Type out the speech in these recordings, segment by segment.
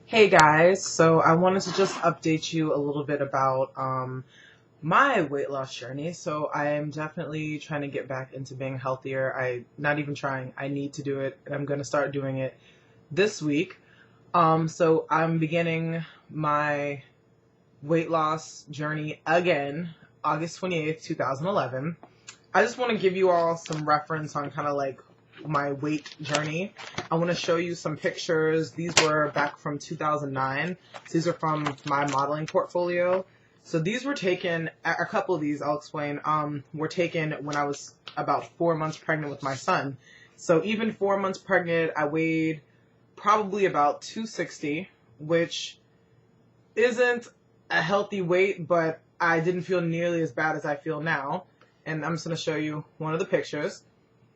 Hey guys, so I wanted to just update you a little bit about my weight loss journey. So I am definitely trying to get back into being healthier. Not even trying, I need to do it, and I'm going to start doing it this week. So I'm beginning my weight loss journey again, August 28th, 2011. I just want to give you all some reference on kind of like my weight journey. I want to show you some pictures. These were back from 2009. These are from my modeling portfolio. So these were taken, a couple of these I'll explain, were taken when I was about 4 months pregnant with my son. So even 4 months pregnant, I weighed probably about 260, which isn't a healthy weight, but I didn't feel nearly as bad as I feel now. And I'm just going to show you one of the pictures.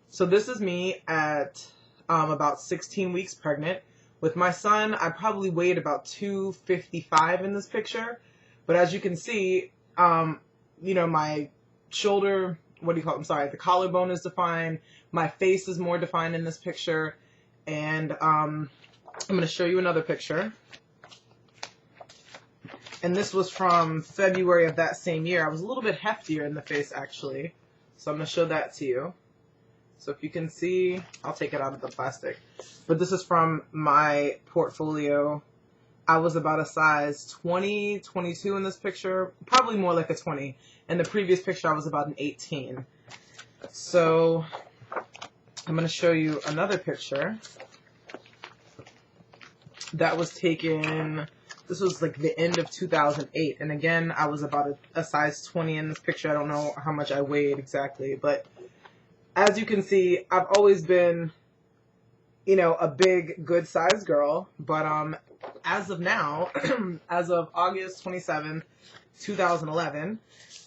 So this is me at about 16 weeks pregnant. With my son, I probably weighed about 255 in this picture. But as you can see, my shoulder, the collarbone is defined. My face is more defined in this picture. And I'm going to show you another picture. And this was from February of that same year. I was a little bit heftier in the face, actually. So I'm going to show that to you. So if you can see, I'll take it out of the plastic. But this is from my portfolio. I was about a size 20, 22 in this picture. Probably more like a 20. In the previous picture, I was about an 18. So I'm going to show you another picture. That was taken... This was like the end of 2008. And again, I was about a size 20 in this picture. I don't know how much I weighed exactly. But as you can see, I've always been, a big, good sized girl. But as of now, as of August 27th, 2011,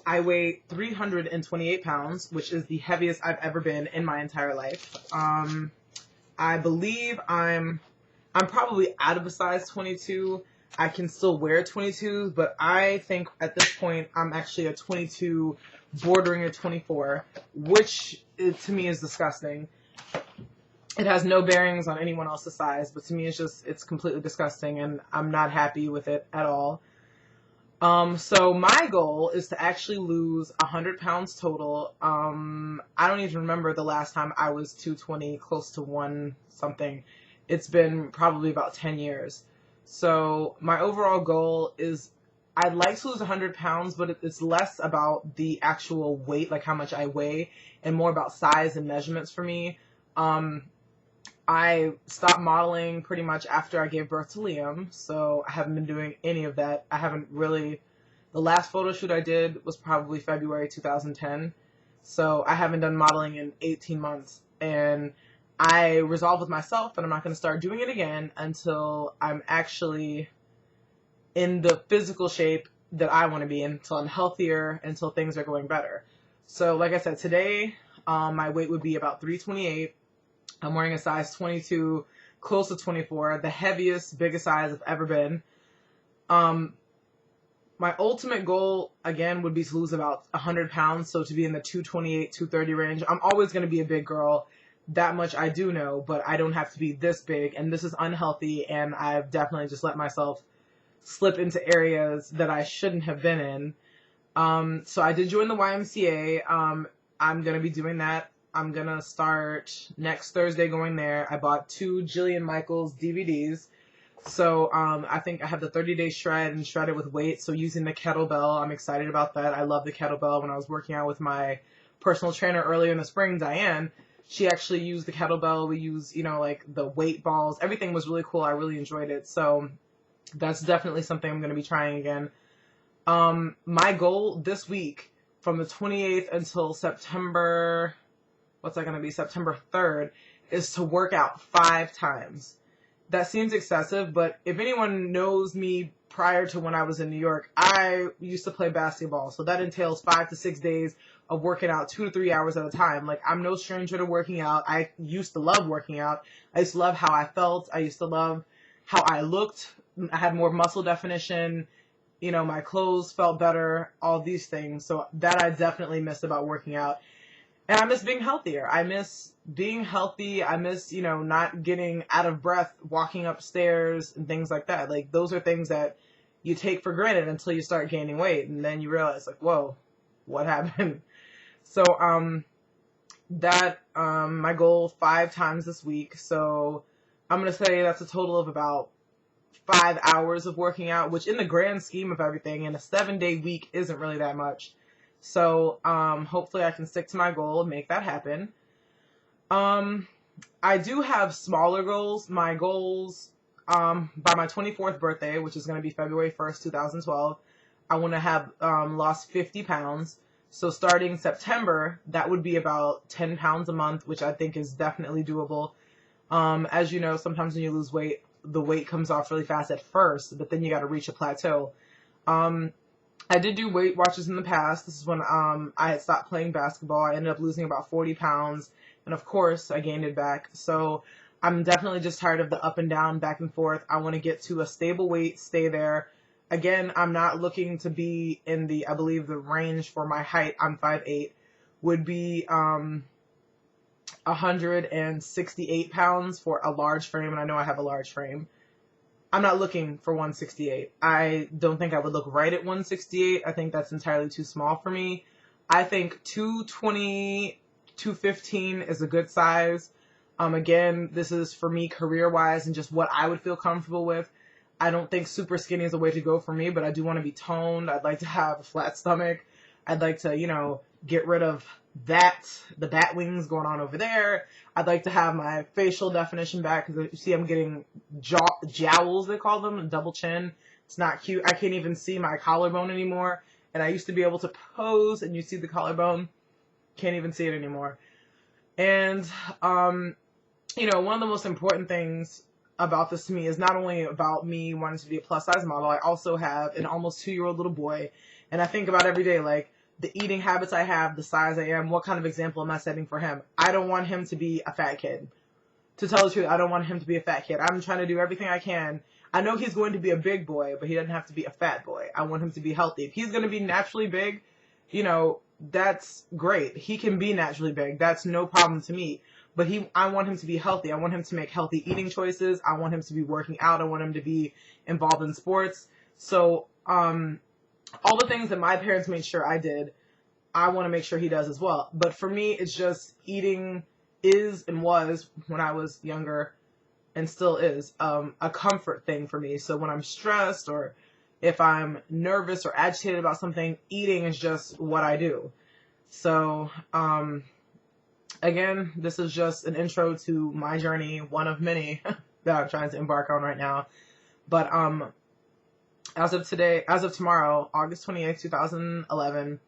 I weigh 328 pounds, which is the heaviest I've ever been in my entire life. I believe I'm probably out of a size 22. I can still wear 22s, but I think at this point I'm actually a 22 bordering a 24, which to me is disgusting. It has no bearings on anyone else's size, but to me it's completely disgusting, and I'm not happy with it at all. So my goal is to actually lose 100 pounds total. I don't even remember the last time I was 220, close to 1 something. It's been probably about 10 years. So my overall goal is I'd like to lose 100 pounds, but it's less about the actual weight, like how much I weigh, and more about size and measurements for me. I stopped modeling pretty much after I gave birth to Liam, so I haven't been doing any of that. I haven't really... The last photo shoot I did was probably February 2010, so I haven't done modeling in 18 months. And I resolved with myself that I'm not going to start doing it again until I'm actually in the physical shape that I want to be in, until I'm healthier, until things are going better. So like I said, today my weight would be about 328. I'm wearing a size 22, close to 24, the heaviest, biggest size I've ever been. My ultimate goal, again, would be to lose about 100 pounds, so to be in the 228, 230 range. I'm always going to be a big girl. That much I do know, but I don't have to be this big, and this is unhealthy, and I've definitely just let myself slip into areas that I shouldn't have been in. So I did join the YMCA. I'm going to be doing that. I'm going to start next Thursday going there. I bought 2 Jillian Michaels DVDs. So I think I have the 30-day shred and shred it with weight. So using the kettlebell, I'm excited about that. I love the kettlebell. When I was working out with my personal trainer earlier in the spring, Diane, she actually used the kettlebell. We used, like the weight balls. Everything was really cool. I really enjoyed it. So that's definitely something I'm going to be trying again. My goal this week from the 28th until September, September 3rd, is to work out 5 times. That seems excessive, but if anyone knows me prior to when I was in New York, I used to play basketball. So that entails 5 to 6 days of working out 2 to 3 hours at a time. Like, I'm no stranger to working out. I used to love working out. I used to love how I felt. I used to love how I looked. I had more muscle definition. My clothes felt better, all these things. So that I definitely miss about working out. And I miss being healthier. I miss being healthy. I miss, not getting out of breath walking upstairs and things like that. Like, those are things that you take for granted until you start gaining weight. And then you realize, like, whoa, what happened? So, my goal 5 times this week. So I'm going to say that's a total of about 5 hours of working out, which in the grand scheme of everything in a 7-day week isn't really that much. So hopefully I can stick to my goal and make that happen. I do have smaller goals. My goals by my 24th birthday, which is going to be February 1st, 2012, I want to have lost 50 pounds. So starting September, that would be about 10 pounds a month, which I think is definitely doable. As you know, sometimes when you lose weight, the weight comes off really fast at first, but then you got to reach a plateau. I did do Weight Watchers in the past. This is when I had stopped playing basketball. I ended up losing about 40 pounds, and of course, I gained it back. So I'm definitely just tired of the up and down, back and forth. I want to get to a stable weight, stay there. Again, I'm not looking to be in I believe the range for my height, I'm 5'8", would be 168 pounds for a large frame, and I know I have a large frame. I'm not looking for 168. I don't think I would look right at 168. I think that's entirely too small for me. I think 220, 215 is a good size. Again, this is for me career-wise and just what I would feel comfortable with. I don't think super skinny is a way to go for me, but I do want to be toned. I'd like to have a flat stomach. I'd like to, get rid of the bat wings going on over there. I'd like to have my facial definition back because you see I'm getting jowls, they call them, a double chin. It's not cute. I can't even see my collarbone anymore. And I used to be able to pose and you see the collarbone. Can't even see it anymore. And, one of the most important things about this to me is not only about me wanting to be a plus size model, I also have an almost 2-year-old little boy. And I think about every day, like, the eating habits I have, the size I am, what kind of example am I setting for him? I don't want him to be a fat kid. To tell the truth, I don't want him to be a fat kid. I'm trying to do everything I can. I know he's going to be a big boy, but he doesn't have to be a fat boy. I want him to be healthy. If he's going to be naturally big, that's great. He can be naturally big. That's no problem to me. But I want him to be healthy. I want him to make healthy eating choices. I want him to be working out. I want him to be involved in sports. So, all the things that my parents made sure I did, I want to make sure he does as well. But for me, it's just eating is and was, when I was younger, and still is, a comfort thing for me. So when I'm stressed or if I'm nervous or agitated about something, eating is just what I do. So, again, this is just an intro to my journey, one of many that I'm trying to embark on right now. But, as of tomorrow, August 28th, 2011,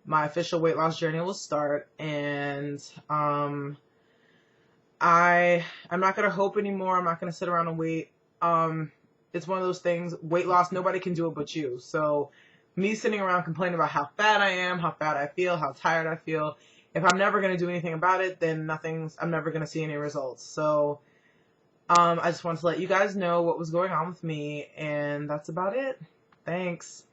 my official weight loss journey will start, and I'm not going to hope anymore. I'm not going to sit around and wait. It's one of those things, weight loss, nobody can do it but you. So me sitting around complaining about how fat I am, how fat I feel, how tired I feel, if I'm never going to do anything about it, then I'm never going to see any results. So I just wanted to let you guys know what was going on with me, and that's about it. Thanks.